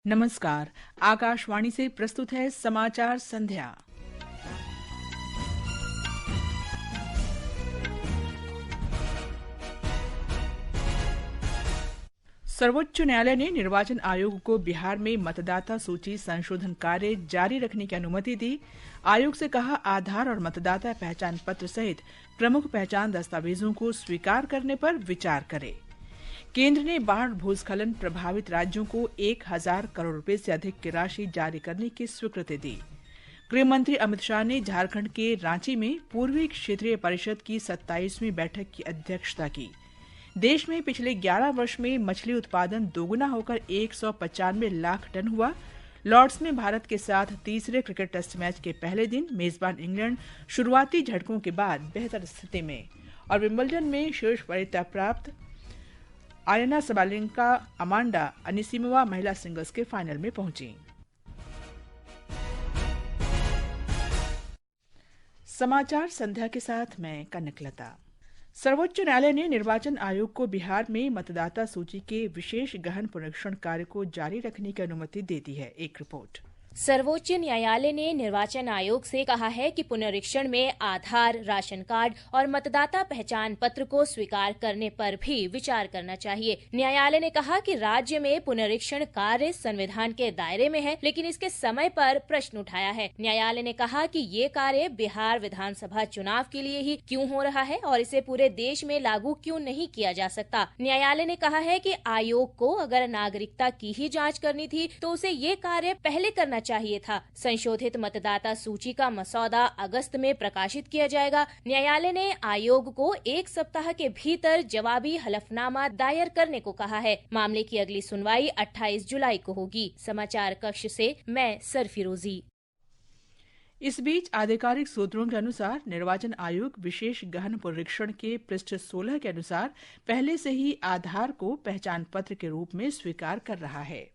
नमस्कार। आकाशवाणी से प्रस्तुत है समाचार संध्या। सर्वोच्च न्यायालय ने निर्वाचन आयोग को बिहार में मतदाता सूची संशोधन कार्य जारी रखने की अनुमति दी। आयोग से कहा, आधार और मतदाता पहचान पत्र सहित प्रमुख पहचान दस्तावेजों को स्वीकार करने पर विचार करे। केंद्र ने बाढ़ भूस्खलन प्रभावित राज्यों को 1000 करोड़ रुपए से अधिक की राशि जारी करने की स्वीकृति दी। गृह मंत्री अमित शाह ने झारखंड के रांची में पूर्वी क्षेत्रीय परिषद की 27वीं बैठक की अध्यक्षता की। देश में पिछले 11 वर्ष में मछली उत्पादन दोगुना होकर 195 लाख टन हुआ। लॉर्ड्स में भारत के साथ तीसरे क्रिकेट टेस्ट मैच के पहले दिन मेजबान इंग्लैंड शुरुआती झटकों के बाद बेहतर स्थिति में। और विंबलडन में शीर्ष वरीयता प्राप्त आयना सबालेंका अमांडा अनिसिमोवा महिला सिंगल्स के फाइनल में पहुंची। समाचार संध्या के साथ मैं कनकलता। सर्वोच्च न्यायालय ने निर्वाचन आयोग को बिहार में मतदाता सूची के विशेष गहन पुनरीक्षण कार्य को जारी रखने की अनुमति दे दी है। एक रिपोर्ट। सर्वोच्च न्यायालय ने निर्वाचन आयोग से कहा है कि पुनरीक्षण में आधार, राशन कार्ड और मतदाता पहचान पत्र को स्वीकार करने पर भी विचार करना चाहिए। न्यायालय ने कहा कि राज्य में पुनरीक्षण कार्य संविधान के दायरे में है, लेकिन इसके समय पर प्रश्न उठाया है। न्यायालय ने कहा कि ये कार्य बिहार विधानसभा चुनाव के लिए ही क्यों हो रहा है और इसे पूरे देश में लागू क्यों नहीं किया जा सकता। न्यायालय ने कहा है कि आयोग को अगर नागरिकता की ही जाँच करनी थी तो उसे ये कार्य पहले करना चाहिए था। संशोधित मतदाता सूची का मसौदा अगस्त में प्रकाशित किया जाएगा। न्यायालय ने आयोग को 1 सप्ताह के भीतर जवाबी हलफनामा दायर करने को कहा है। मामले की अगली सुनवाई 28 जुलाई को होगी। समाचार कक्ष से मैं सरफिरोजी। इस बीच आधिकारिक सूत्रों के अनुसार निर्वाचन आयोग विशेष गहन पुनरीक्षण के पृष्ठ 16 के अनुसार पहले से ही आधार को पहचान पत्र के रूप में स्वीकार कर रहा है।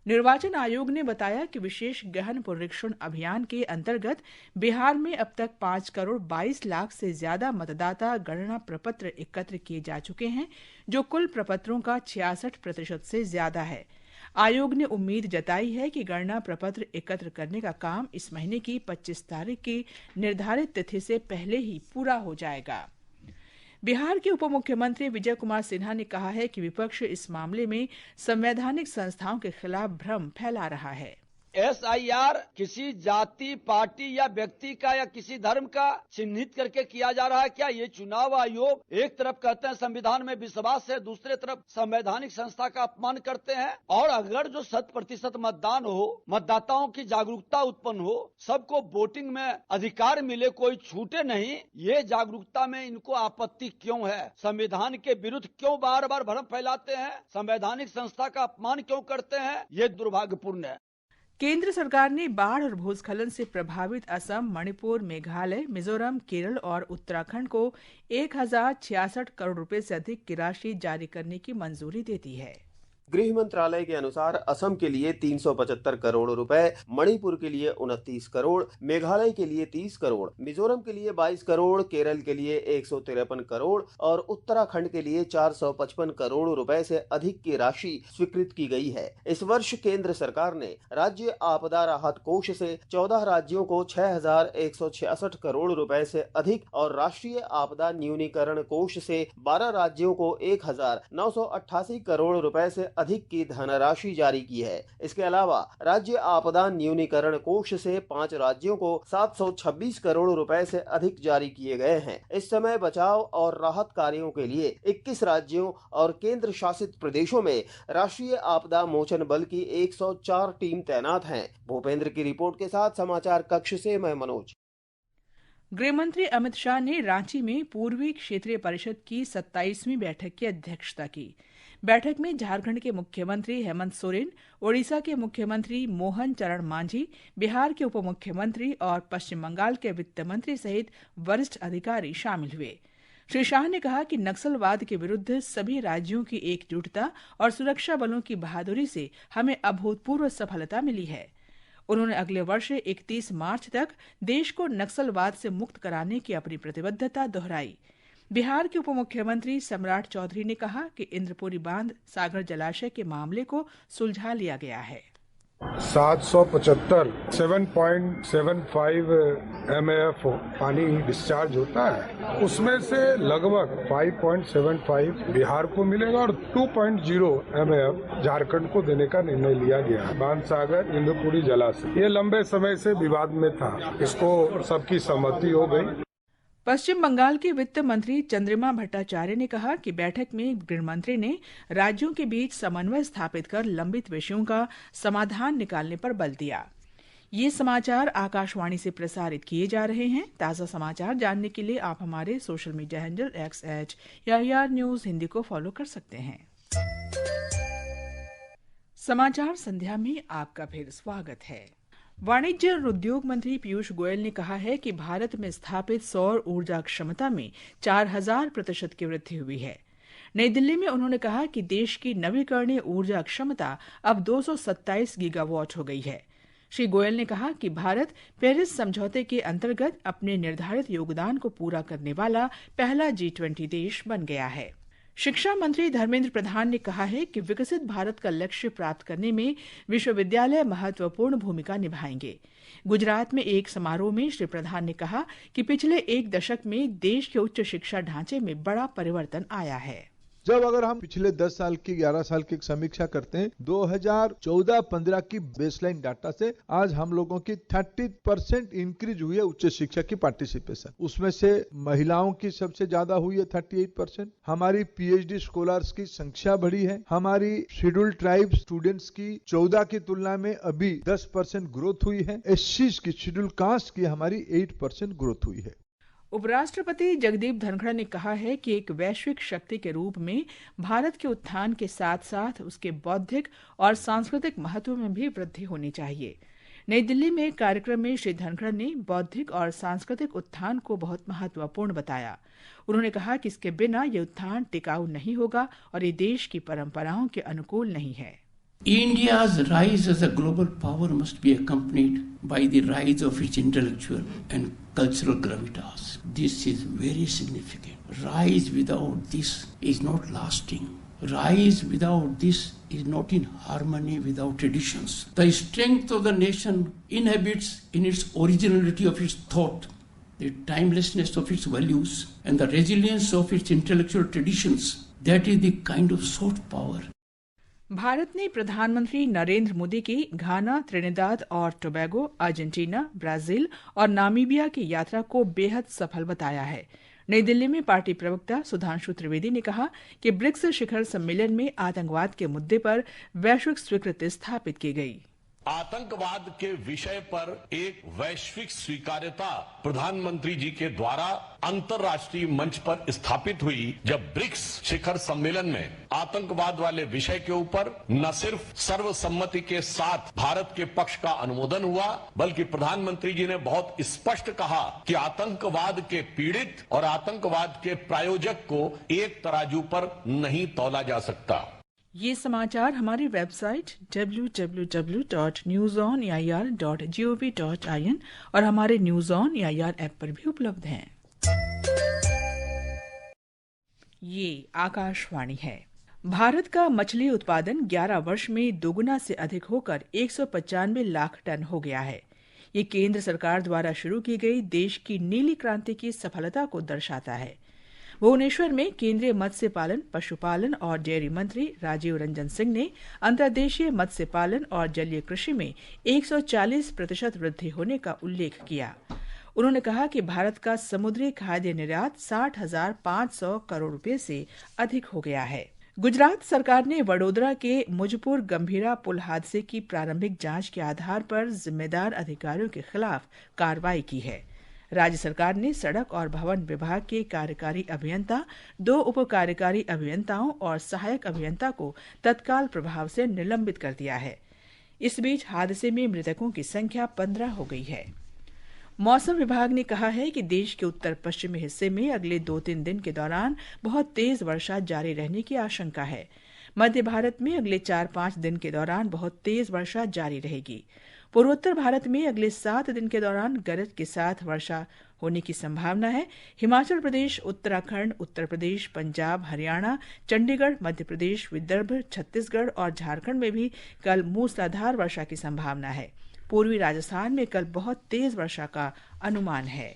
निर्वाचन आयोग ने बताया कि विशेष गहन पुनरीक्षण अभियान के अंतर्गत बिहार में अब तक 5 करोड़ 22 लाख से ज्यादा मतदाता गणना प्रपत्र एकत्र किए जा चुके हैं, जो कुल प्रपत्रों का 66% से ज्यादा है। आयोग ने उम्मीद जताई है कि गणना प्रपत्र एकत्र करने का काम इस महीने की 25 तारीख की निर्धारित तिथि से पहले ही पूरा हो जाएगा। बिहार के उप मुख्यमंत्री विजय कुमार सिन्हा ने कहा है कि विपक्ष इस मामले में संवैधानिक संस्थाओं के खिलाफ भ्रम फैला रहा है। SIR किसी जाति, पार्टी या व्यक्ति का या किसी धर्म का चिन्हित करके किया जा रहा है क्या? ये चुनाव आयोग एक तरफ कहते हैं संविधान में विश्वास है, दूसरे तरफ संवैधानिक संस्था का अपमान करते हैं। और अगर जो 100% मतदान हो, मतदाताओं की जागरूकता उत्पन्न हो, सबको वोटिंग में अधिकार मिले, कोई छूटे नहीं, ये जागरूकता में इनको आपत्ति क्यों है? संविधान के विरुद्ध क्यों बार बार भ्रम फैलाते हैं? संवैधानिक संस्था का अपमान क्यों करते हैं? ये दुर्भाग्यपूर्ण है। केंद्र सरकार ने बाढ़ और भूस्खलन से प्रभावित असम, मणिपुर, मेघालय, मिजोरम, केरल और उत्तराखंड को 1066 करोड़ रुपए से अधिक की राशि जारी करने की मंजूरी दे दी है। गृह मंत्रालय के अनुसार असम के लिए 375 करोड़ रुपए, मणिपुर के लिए 29 करोड़, मेघालय के लिए 30 करोड़, मिजोरम के लिए 22 करोड़, केरल के लिए 153 करोड़ और उत्तराखंड के लिए 455 करोड़ रुपए से अधिक की राशि स्वीकृत की गई है। इस वर्ष केंद्र सरकार ने राज्य आपदा राहत कोष से 14 राज्यों को 6166 करोड़ रुपए से अधिक और राष्ट्रीय आपदा न्यूनीकरण कोष से 12 राज्यों को 1988 करोड़ रुपए से अधिक की धनराशि जारी की है। इसके अलावा राज्य आपदा न्यूनीकरण कोष से 5 राज्यों को 726 करोड़ रुपए से अधिक जारी किए गए हैं। इस समय बचाव और राहत कार्यों के लिए 21 राज्यों और केंद्र शासित प्रदेशों में राष्ट्रीय आपदा मोचन बल की 104 टीम तैनात हैं। भूपेंद्र की रिपोर्ट के साथ समाचार कक्ष से मैं मनोज। गृह मंत्री अमित शाह ने रांची में पूर्वी क्षेत्रीय परिषद की 27वीं बैठक की अध्यक्षता की। बैठक में झारखंड के मुख्यमंत्री हेमंत सोरेन, ओडिशा के मुख्यमंत्री मोहन चरण मांझी, बिहार के उप मुख्यमंत्री और पश्चिम बंगाल के वित्त मंत्री सहित वरिष्ठ अधिकारी शामिल हुए। श्री शाह ने कहा कि नक्सलवाद के विरुद्ध सभी राज्यों की एकजुटता और सुरक्षा बलों की बहादुरी से हमें अभूतपूर्व सफलता मिली है। उन्होंने अगले वर्ष 31 मार्च तक देश को नक्सलवाद से मुक्त कराने की अपनी प्रतिबद्धता दोहराई। बिहार के उप मुख्यमंत्री सम्राट चौधरी ने कहा कि इंद्रपुरी बांध सागर जलाशय के मामले को सुलझा लिया गया है। 775 7.75 MAF पानी डिस्चार्ज होता है, उसमें से लगभग 5.75 बिहार को मिलेगा और 2.0 MAF झारखंड को देने का निर्णय लिया गया है। बांध सागर इंद्रपुरी जलाशय ये लंबे समय से विवाद में था, इसको सबकी सहमति हो गई। पश्चिम बंगाल के वित्त मंत्री चंद्रिमा भट्टाचार्य ने कहा कि बैठक में गृह मंत्री ने राज्यों के बीच समन्वय स्थापित कर लंबित विषयों का समाधान निकालने पर बल दिया। ये समाचार आकाशवाणी से प्रसारित किए जा रहे हैं। ताज़ा समाचार जानने के लिए आप हमारे social media handle @AIR news Hindi को फॉलो कर सकते हैं। समाचार संध्या में आपका फिर स्वागत है। वाणिज्य और उद्योग मंत्री पीयूष गोयल ने कहा है कि भारत में स्थापित सौर ऊर्जा क्षमता में 4000% की वृद्धि हुई है। नई दिल्ली में उन्होंने कहा कि देश की नवीकरणीय ऊर्जा क्षमता अब 227 गीगावाट हो गई है। श्री गोयल ने कहा कि भारत पेरिस समझौते के अंतर्गत अपने निर्धारित योगदान को पूरा करने वाला पहला G20 देश बन गया है। शिक्षा मंत्री धर्मेंद्र प्रधान ने कहा है कि विकसित भारत का लक्ष्य प्राप्त करने में विश्वविद्यालय महत्वपूर्ण भूमिका निभाएंगे। गुजरात में एक समारोह में श्री प्रधान ने कहा कि पिछले एक दशक में देश के उच्च शिक्षा ढांचे में बड़ा परिवर्तन आया है। जब अगर हम पिछले 10 साल की 11 साल की समीक्षा करते हैं, 2014-15 की बेसलाइन डाटा से आज हम लोगों की 30% इंक्रीज हुई है उच्च शिक्षा की पार्टिसिपेशन। उसमें से महिलाओं की सबसे ज्यादा हुई है 38%। हमारी PhD स्कॉलर्स की संख्या बढ़ी है। हमारी शेड्यूल्ड ट्राइब स्टूडेंट्स की 14 की तुलना में अभी 10% ग्रोथ हुई है। SCs की शेड्यूल्ड कास्ट की हमारी 8% ग्रोथ हुई है। उपराष्ट्रपति जगदीप धनखड़ ने कहा है कि एक वैश्विक शक्ति के रूप में भारत के उत्थान के साथ साथ उसके बौद्धिक और सांस्कृतिक महत्व में भी वृद्धि होनी चाहिए। नई दिल्ली में एक कार्यक्रम में श्री धनखड़ ने बौद्धिक और सांस्कृतिक उत्थान को बहुत महत्वपूर्ण बताया। उन्होंने कहा कि इसके बिना ये उत्थान टिकाऊ नहीं होगा और ये देश की परंपराओं के अनुकूल नहीं है। India's rise as a global power must be accompanied by the rise of its intellectual and cultural gravitas. This is very significant. Rise without this is not lasting. Rise without this is not in harmony without traditions. The strength of the nation inhabits in its originality of its thought, the timelessness of its values, and the resilience of its intellectual traditions. That is the kind of soft power. Bharat ने प्रधानमंत्री नरेंद्र मोदी की घाना, Trinidad और Tobago, Argentina, Brazil और Namibia की यात्रा को बेहद सफल बताया है। नई दिल्ली में पार्टी प्रवक्ता सुधांशु त्रिवेदी ने कहा कि ब्रिक्स शिखर सम्मेलन में आतंकवाद के मुद्दे पर वैश्विक स्वीकृति स्थापित की गई। आतंकवाद के विषय पर एक वैश्विक स्वीकार्यता प्रधानमंत्री जी के द्वारा अंतर्राष्ट्रीय मंच पर स्थापित हुई। जब ब्रिक्स शिखर सम्मेलन में आतंकवाद वाले विषय के ऊपर न सिर्फ सर्वसम्मति के साथ भारत के पक्ष का अनुमोदन हुआ, बल्कि प्रधानमंत्री जी ने बहुत स्पष्ट कहा कि आतंकवाद के पीड़ित और आतंकवाद के प्रायोजक को एक तराजू पर नहीं तौला जा सकता। ये समाचार हमारी वेबसाइट www.newsoneir.gov.in और हमारे न्यूज ऑन एआईआर ऐप पर भी उपलब्ध हैं। ये आकाशवाणी है। भारत का मछली उत्पादन 11 वर्ष में दोगुना से अधिक होकर 195 लाख टन हो गया है। ये केंद्र सरकार द्वारा शुरू की गई देश की नीली क्रांति की सफलता को दर्शाता है। भुवनेश्वर में केंद्रीय मत्स्य पालन, पशुपालन और डेयरी मंत्री राजीव रंजन सिंह ने अंतर्देशीय मत्स्य पालन और जलीय कृषि में 140% वृद्धि होने का उल्लेख किया। उन्होंने कहा कि भारत का समुद्री खाद्य निर्यात 60,500 करोड़ रुपए से अधिक हो गया है। गुजरात सरकार ने वडोदरा के मुजपुर गंभीरा पुल हादसे की प्रारंभिक जांच के आधार पर जिम्मेदार अधिकारियों के खिलाफ कार्रवाई की है। राज्य सरकार ने सड़क और भवन विभाग के कार्यकारी अभियंता, 2 उप कार्यकारी अभियंताओं और सहायक अभियंता को तत्काल प्रभाव से निलंबित कर दिया है। इस बीच हादसे में मृतकों की संख्या 15 हो गई है। मौसम विभाग ने कहा है कि देश के उत्तर पश्चिमी हिस्से में अगले 2-3 दिन के दौरान बहुत तेज वर्षा जारी रहने की आशंका है। मध्य भारत में अगले 4-5 दिन के दौरान बहुत तेज वर्षा जारी रहेगी। पूर्वोत्तर भारत में अगले 7 दिन के दौरान गरज के साथ वर्षा होने की संभावना है। हिमाचल प्रदेश, उत्तराखंड, उत्तर प्रदेश, पंजाब, हरियाणा, चंडीगढ़, मध्य प्रदेश, विदर्भ, छत्तीसगढ़ और झारखंड में भी कल मूसलाधार वर्षा की संभावना है। पूर्वी राजस्थान में कल बहुत तेज वर्षा का अनुमान है।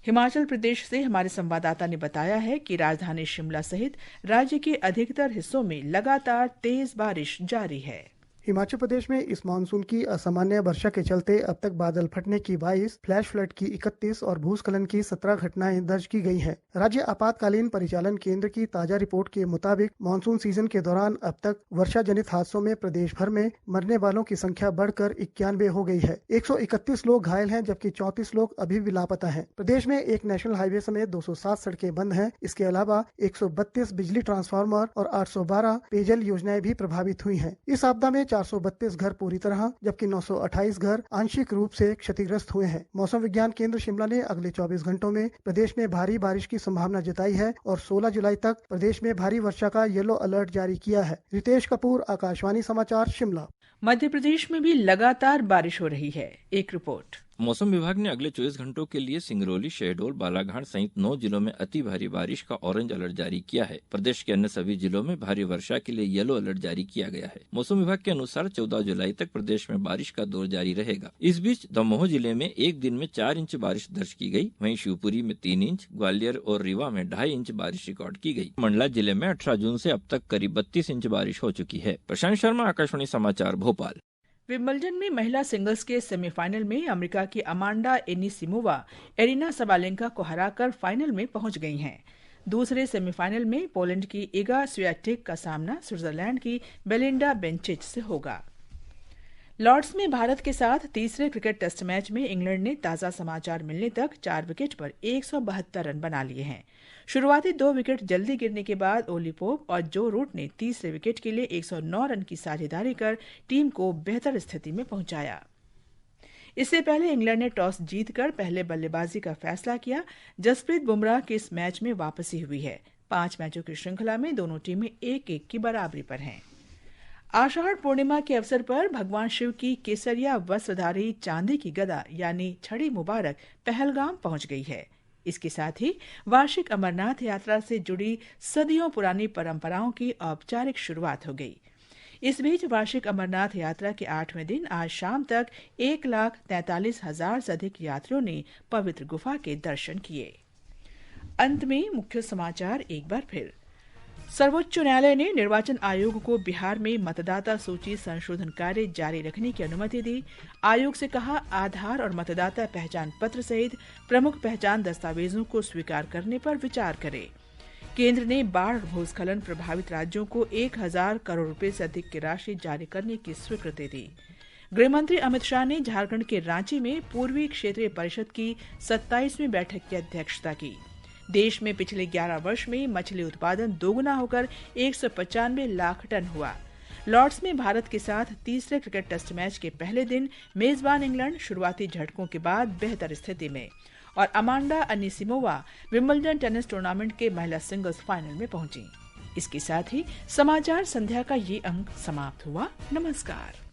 हिमाचल प्रदेश से हमारे संवाददाता ने बताया है कि राजधानी शिमला सहित राज्य के अधिकतर हिस्सों में लगातार तेज बारिश जारी है। हिमाचल प्रदेश में इस मानसून की असामान्य वर्षा के चलते अब तक बादल फटने की 22, फ्लैश फ्लड की 31 और भूस्खलन की 17 घटनाएं दर्ज की गई हैं। राज्य आपातकालीन परिचालन केंद्र की ताजा रिपोर्ट के मुताबिक मानसून सीजन के दौरान अब तक वर्षा जनित हादसों में प्रदेश भर में मरने वालों की संख्या बढ़कर 91 हो गई है। 131 लोग घायल हैं, जबकि 34 लोग अभी भी लापता हैं। प्रदेश में एक नेशनल हाईवे समेत 207 सड़कें बंद हैं। इसके अलावा 132 बिजली ट्रांसफार्मर और 812 पेयजल योजनाएं भी प्रभावित हुई हैं। इस आपदा में 432 घर पूरी तरह जबकि 928 घर आंशिक रूप से क्षतिग्रस्त हुए हैं। मौसम विज्ञान केंद्र शिमला ने अगले 24 घंटों में प्रदेश में भारी बारिश की संभावना जताई है और 16 जुलाई तक प्रदेश में भारी वर्षा का येलो अलर्ट जारी किया है। रितेश कपूर, आकाशवाणी समाचार, शिमला। मध्य प्रदेश में भी लगातार बारिश हो रही है। एक रिपोर्ट। मौसम विभाग ने अगले 24 घंटों के लिए सिंगरौली, शहडोल, बालाघाट सहित 9 जिलों में अति भारी बारिश का ऑरेंज अलर्ट जारी किया है। प्रदेश के अन्य सभी जिलों में भारी वर्षा के लिए येलो अलर्ट जारी किया गया है। मौसम विभाग के अनुसार 14 जुलाई तक प्रदेश में बारिश का दौर जारी रहेगा। इस बीच दमोह जिले में एक दिन में 4 इंच बारिश दर्ज की गई। वहीं शिवपुरी में 3 इंच, ग्वालियर और रीवा में 2.5 इंच बारिश रिकॉर्ड की गई। मंडला जिले में 18 जून से अब तक करीब 32 इंच बारिश हो चुकी है। प्रशांत शर्मा, आकाशवाणी समाचार, भोपाल। विंबलडन में महिला सिंगल्स के सेमीफाइनल में अमेरिका की अमांडा एनिसिमोवा एरिना सबालेंका को हराकर फाइनल में पहुंच गई हैं। दूसरे सेमीफाइनल में पोलैंड की इगा स्वियाटेक का सामना स्विट्जरलैंड की बेलिंडा बेंचिच से होगा। लॉर्ड्स में भारत के साथ तीसरे क्रिकेट टेस्ट मैच में इंग्लैंड ने ताजा समाचार मिलने तक 4 विकेट पर 172 रन बना लिए हैं। शुरुआती 2 विकेट जल्दी गिरने के बाद ओली पोप और जो रूट ने तीसरे विकेट के लिए 109 रन की साझेदारी कर टीम को बेहतर स्थिति में पहुंचाया। इससे पहले इंग्लैंड ने टॉस जीतकर पहले बल्लेबाजी का फैसला किया। जसप्रीत बुमराह की इस मैच में वापसी हुई है। 5 मैचों की श्रृंखला में दोनों टीमें 1-1 की बराबरी पर हैं। आषाढ़ पूर्णिमा के अवसर पर भगवान शिव की केसरिया वस्त्रधारी चांदी की गदा यानी छड़ी मुबारक पहलगाम पहुंच गई है। इसके साथ ही वार्षिक अमरनाथ यात्रा से जुड़ी सदियों पुरानी परंपराओं की औपचारिक शुरुआत हो गई। इस बीच वार्षिक अमरनाथ यात्रा के 8वें दिन आज शाम तक 1,43,000 से अधिक यात्रियों ने पवित्र गुफा के दर्शन किए। अंत में मुख्य समाचार एक बार फिर। सर्वोच्च न्यायालय ने निर्वाचन आयोग को बिहार में मतदाता सूची संशोधन कार्य जारी रखने की अनुमति दी। आयोग से कहा आधार और मतदाता पहचान पत्र सहित प्रमुख पहचान दस्तावेजों को स्वीकार करने पर विचार करे। केंद्र ने बाढ़ और भूस्खलन प्रभावित राज्यों को 1,000 करोड़ रुपए से अधिक की राशि जारी करने की स्वीकृति दी। गृहमंत्री अमित शाह ने झारखंड के रांची में पूर्वी क्षेत्रीय परिषद की 27वीं बैठक की अध्यक्षता की। देश में पिछले 11 वर्ष में मछली उत्पादन दोगुना होकर 195 लाख टन हुआ। लॉर्ड्स में भारत के साथ तीसरे क्रिकेट टेस्ट मैच के पहले दिन मेजबान इंग्लैंड शुरुआती झटकों के बाद बेहतर स्थिति में, और Amanda Anisimova Wimbledon tennis tournament के महिला सिंगल्स फाइनल में पहुंची। इसके साथ ही समाचार संध्या का ये अंक समाप्त हुआ। नमस्कार।